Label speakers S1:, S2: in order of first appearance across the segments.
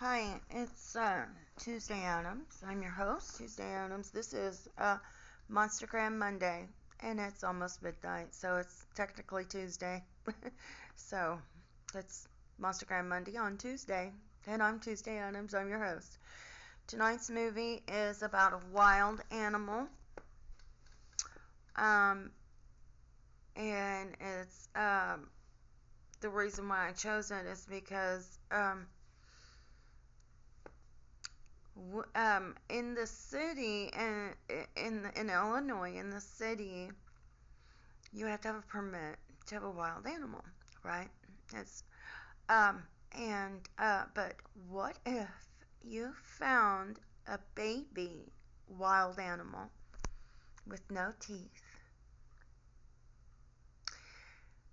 S1: Hi, it's Tuesday Addams. I'm your host, Tuesday Addams. This is Monstergram Monday, and it's almost midnight, so it's technically Tuesday. So it's Monstergram Monday on Tuesday, and I'm Tuesday Addams. I'm your host. Tonight's movie is about a wild animal, and it's the reason why I chose it is because in the city and in Illinois, in the city, you have to have a permit to have a wild animal, right? It's but what if you found a baby wild animal with no teeth?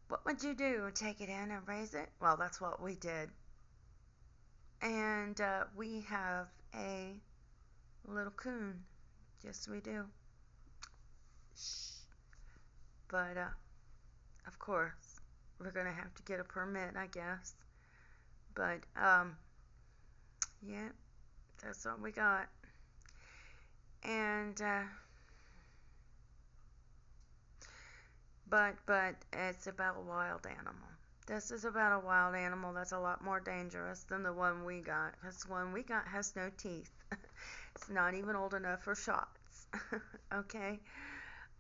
S1: What would you do? Take it in and raise it? Well, that's what we did. And we have a little coon. Yes, we do. Shh. But, of course, we're going to have to get a permit, I guess. But, yeah, that's what we got. And, but it's about a wild animal. This is about a wild animal that's a lot more dangerous than the one we got, because the one we got has no teeth. It's not even old enough for shots. Okay?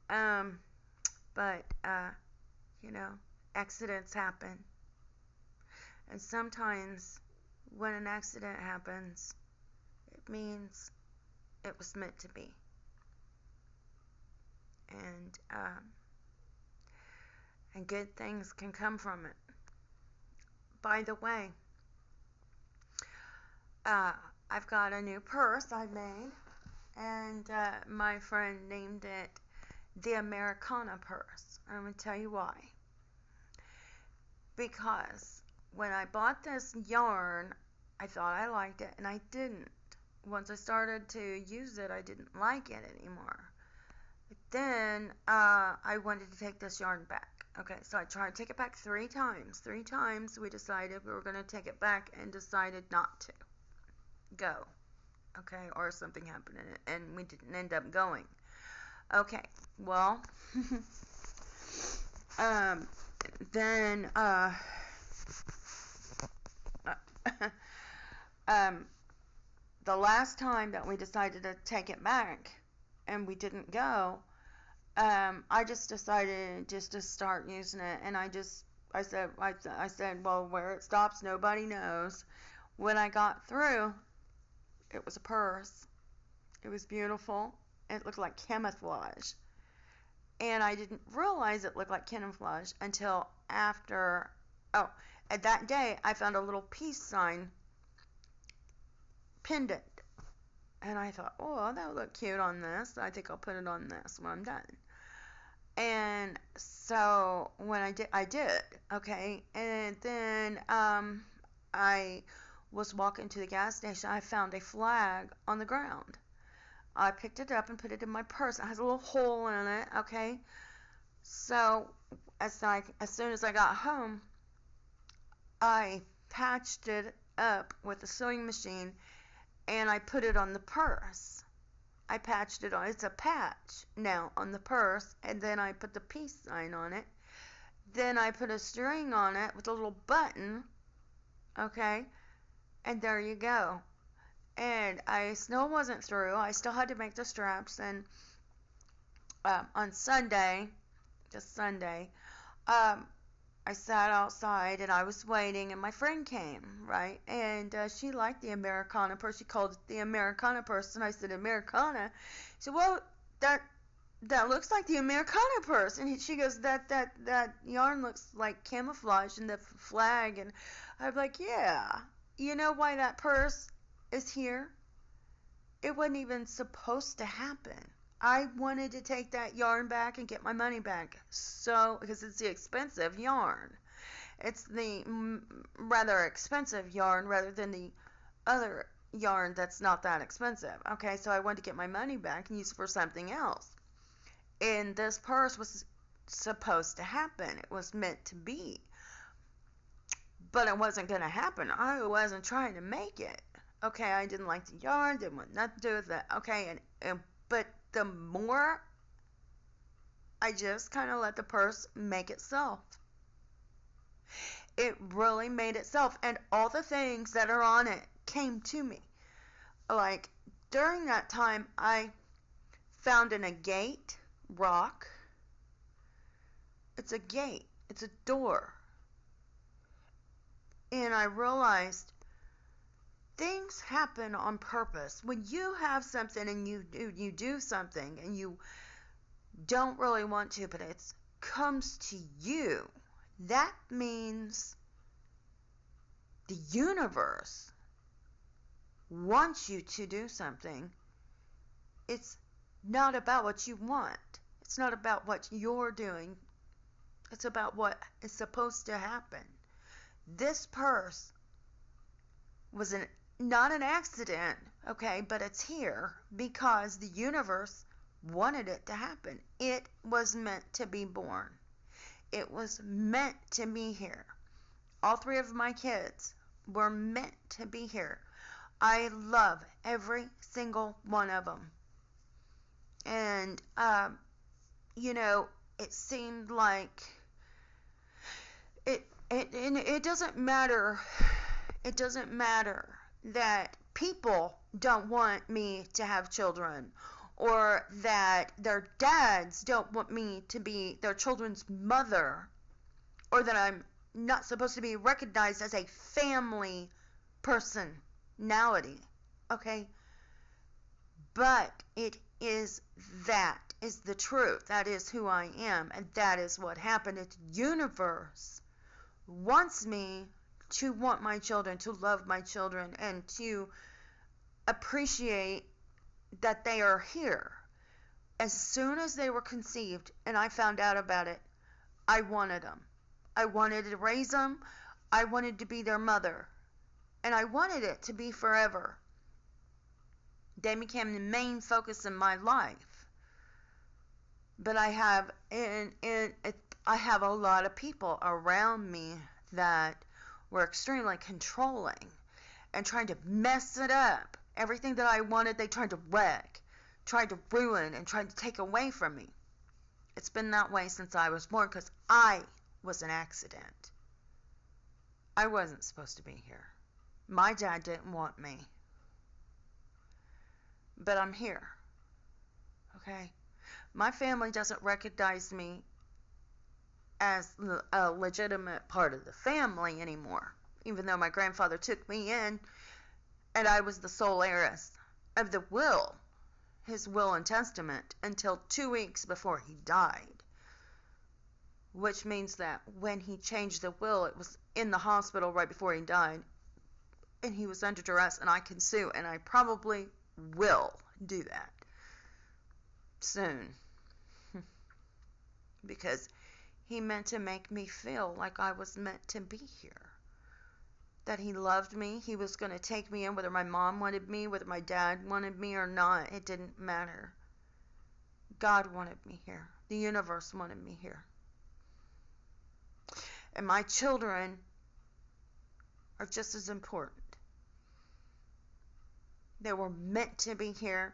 S1: But, accidents happen. And sometimes when an accident happens, it means it was meant to be. And good things can come from it. By the way, I've got a new purse I made, and my friend named it the Americana purse. I'm going to tell you why. Because when I bought this yarn, I thought I liked it, and I didn't. Once I started to use it, I didn't like it anymore. But then I wanted to take this yarn back. Okay, so I tried to take it back 3 times. 3 times we decided we were going to take it back and decided not to go. Okay, or something happened and we didn't end up going. Okay, well, then, the last time that we decided to take it back and we didn't go, I just decided just to start using it, and I said, well, where it stops, nobody knows. When I got through, it was a purse. It was beautiful. It looked like camouflage, and I didn't realize it looked like camouflage until after. Oh, at that day, I found a little peace sign pendant. And I thought, oh, that would look cute on this. I think I'll put it on this when I'm done. And so when I did, okay. And then I was walking to the gas station. I found a flag on the ground. I picked it up and put it in my purse. It has a little hole in it, okay. So as soon as I got home, I patched it up with a sewing machine, and I put it on the purse. I patched it on. It's a patch now on the purse, and then I put the peace sign on it. Then I put a string on it with a little button, okay, and there you go. And I still wasn't through. I still had to make the straps, and on Sunday, just Sunday, I sat outside and I was waiting, and my friend came, right? And she liked the Americana purse. She called it the Americana purse, and I said, Americana? She said, well, that looks like the Americana purse. And she goes, that yarn looks like camouflage and the flag. And I'm like, yeah. You know why that purse is here? It wasn't even supposed to happen. I wanted to take that yarn back and get my money back. So, because it's the expensive yarn. It's the rather expensive yarn rather than the other yarn that's not that expensive. Okay, so I wanted to get my money back and use it for something else. And this purse was supposed to happen. It was meant to be. But it wasn't going to happen. I wasn't trying to make it. Okay, I didn't like the yard, didn't want nothing to do with it. Okay, but the more I just kind of let the purse make itself. It really made itself, and all the things that are on it came to me. Like, during that time, I found an agate rock. It's a gate. It's a door. And I realized things happen on purpose. When you have something and you do something and you don't really want to, but it comes to you, that means the universe wants you to do something. It's not about what you want. It's not about what you're doing. It's about what is supposed to happen. This purse was not an accident, okay, but it's here because the universe wanted it to happen. It was meant to be born. It was meant to be here. All three of my kids were meant to be here. I love every single one of them. And, it seemed like it doesn't matter. It doesn't matter that people don't want me to have children, or that their dads don't want me to be their children's mother, or that I'm not supposed to be recognized as a family personality, okay? But that is the truth. That is who I am, and that is what happened. The universe wants me to want my children, to love my children, and to appreciate that they are here. As soon as they were conceived and I found out about it, I wanted them. I wanted to raise them. I wanted to be their mother. And I wanted it to be forever. They became the main focus in my life. But I have a lot of people around me that were extremely controlling and trying to mess it up. Everything that I wanted, they tried to wreck, tried to ruin, and tried to take away from me. It's been that way since I was born because I was an accident. I wasn't supposed to be here. My dad didn't want me. But I'm here. Okay? My family doesn't recognize me as a legitimate part of the family anymore, even though my grandfather took me in and I was the sole heiress of the will, his will and testament, until 2 weeks before he died. Which means that when he changed the will, it was in the hospital right before he died, and he was under duress, and I can sue, and I probably will do that soon. Because he meant to make me feel like I was meant to be here. That he loved me. He was going to take me in whether my mom wanted me, whether my dad wanted me or not. It didn't matter. God wanted me here. The universe wanted me here. And my children are just as important. They were meant to be here.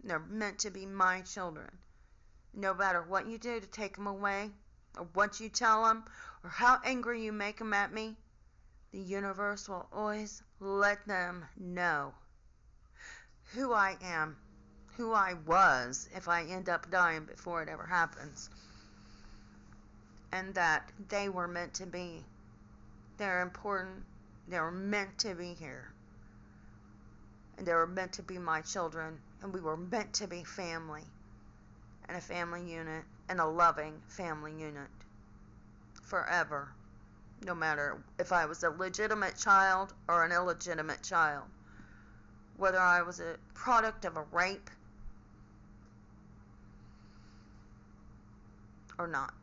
S1: They're meant to be my children. No matter what you do to take them away, or what you tell them, or how angry you make them at me, the universe will always let them know who I am, who I was if I end up dying before it ever happens, and that they were meant to be. They're important. They were meant to be here. And they were meant to be my children, and we were meant to be family, and a family unit, and a loving family unit forever, no matter if I was a legitimate child or an illegitimate child, whether I was a product of a rape or not,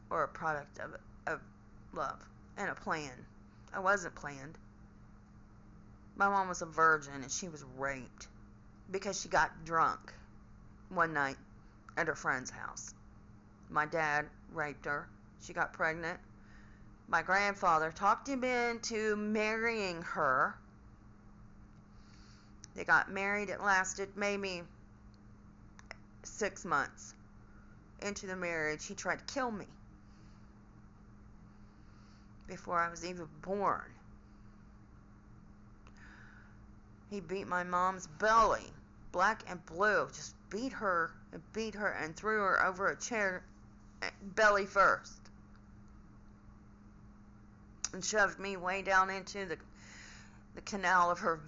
S1: or a product of love and a plan. I wasn't planned. My mom was a virgin, and she was raped because she got drunk one night at her friend's house. My dad raped her. She got pregnant. My grandfather talked him into marrying her They got married. It lasted maybe 6 months. Into the marriage, he tried to kill me before I was even born. He beat my mom's belly, black and blue, just beat her and threw her over a chair, belly first, and shoved me way down into the canal of her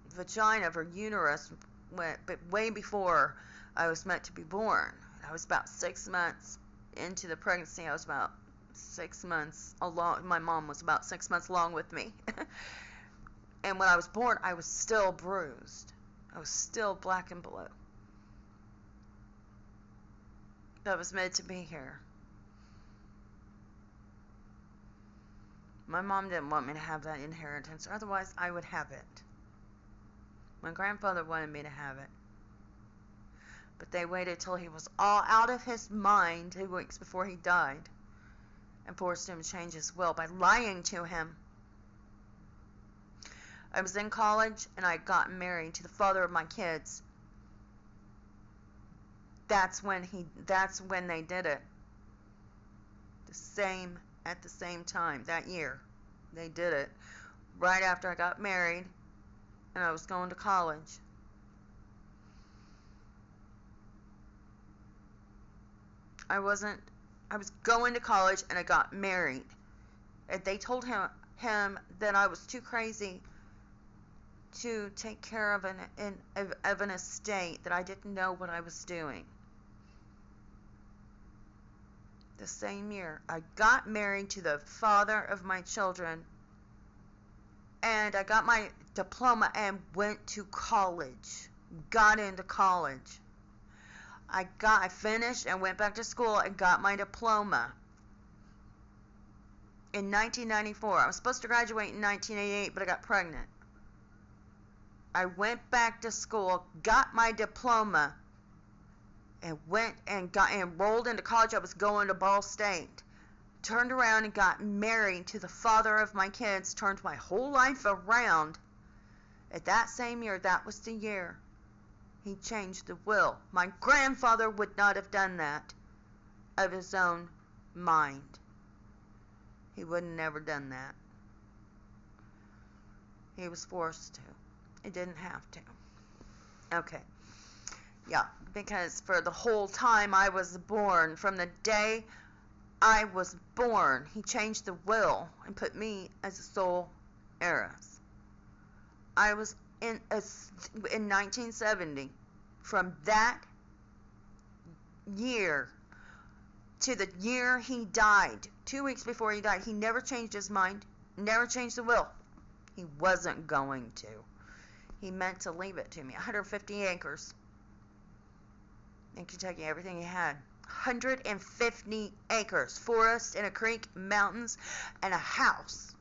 S1: vagina, of her uterus, but way before I was meant to be born. I was about 6 months into the pregnancy. I was about 6 months along. My mom was about 6 months along with me. And when I was born, I was still bruised. I was still black and blue. I was meant to be here. My mom didn't want me to have that inheritance. Otherwise, I would have it. My grandfather wanted me to have it. But they waited till he was all out of his mind 2 weeks before he died and forced him to change his will by lying to him. I was in college and I got married to the father of my kids. That's when they did it. At the same time, that year. They did it right after I got married and I was going to college. I was going to college and I got married. And they told him that I was too crazy to take care of an estate, that I didn't know what I was doing. The same year, I got married to the father of my children, and I got my diploma and went to college, got into college. I finished and went back to school and got my diploma in 1994. I was supposed to graduate in 1988, but I got pregnant. I went back to school, got my diploma, and went and got enrolled into college. I was going to Ball State. Turned around and got married to the father of my kids. Turned my whole life around. At that same year, that was the year he changed the will. My grandfather would not have done that of his own mind. He would have never done that. He was forced to. He didn't have to. Okay. Yeah, because for the whole time I was born, from the day I was born, he changed the will and put me as a sole heiress. I was in 1970, from that year to the year he died, 2 weeks before he died, he never changed his mind, never changed the will. He wasn't going to. He meant to leave it to me. 150 acres in Kentucky, everything he had. 150 acres, forest and a creek, mountains, and a house.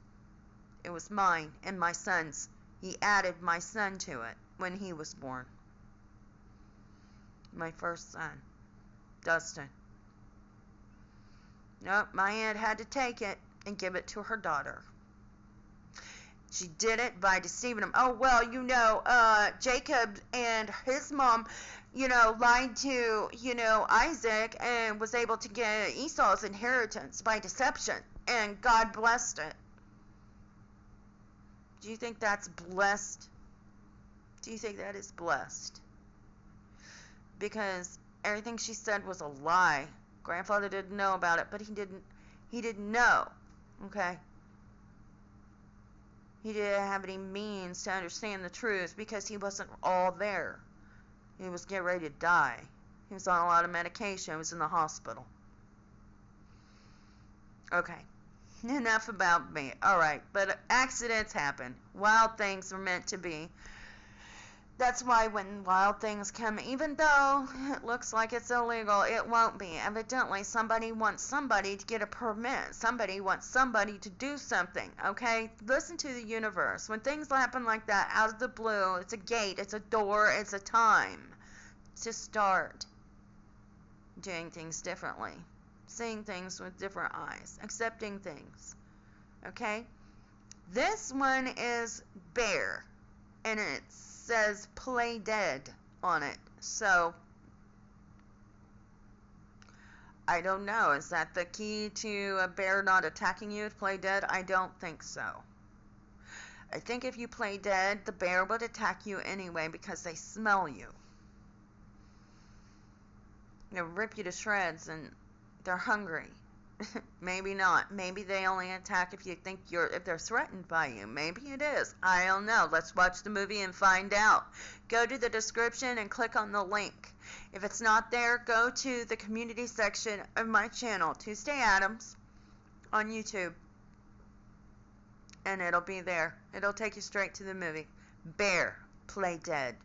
S1: It was mine and my son's. He added my son to it when he was born. My first son, Dustin. Nope, my aunt had to take it and give it to her daughter. She did it by deceiving him. Oh, well, Jacob and his mom, lied to, Isaac and was able to get Esau's inheritance by deception. And God blessed it. Do you think that's blessed? Do you think that is blessed? Because everything she said was a lie. Grandfather didn't know about it, but he didn't know. Okay? He didn't have any means to understand the truth because he wasn't all there. He was getting ready to die. He was on a lot of medication. He was in the hospital. Okay. Enough about me. Alright, but accidents happen. Wild things are meant to be. That's why when wild things come, even though it looks like it's illegal, it won't be. Evidently, somebody wants somebody to get a permit. Somebody wants somebody to do something, okay? Listen to the universe. When things happen like that, out of the blue, it's a gate, it's a door, it's a time to start doing things differently. Seeing things with different eyes. Accepting things, okay? This one is bear. and it says play dead on it. So I don't know. Is that the key to a bear not attacking you, is play dead? I don't think so. I think if you play dead, the bear would attack you anyway because they smell you. They'll rip you to shreds and they're hungry. Maybe not. Maybe they only attack if you think if they're threatened by you. Maybe it is. I don't know. Let's watch the movie and find out. Go to the description and click on the link. If it's not there, go to the community section of my channel, Tuesday Addams, on YouTube. And it'll be there. It'll take you straight to the movie. Bear, play dead.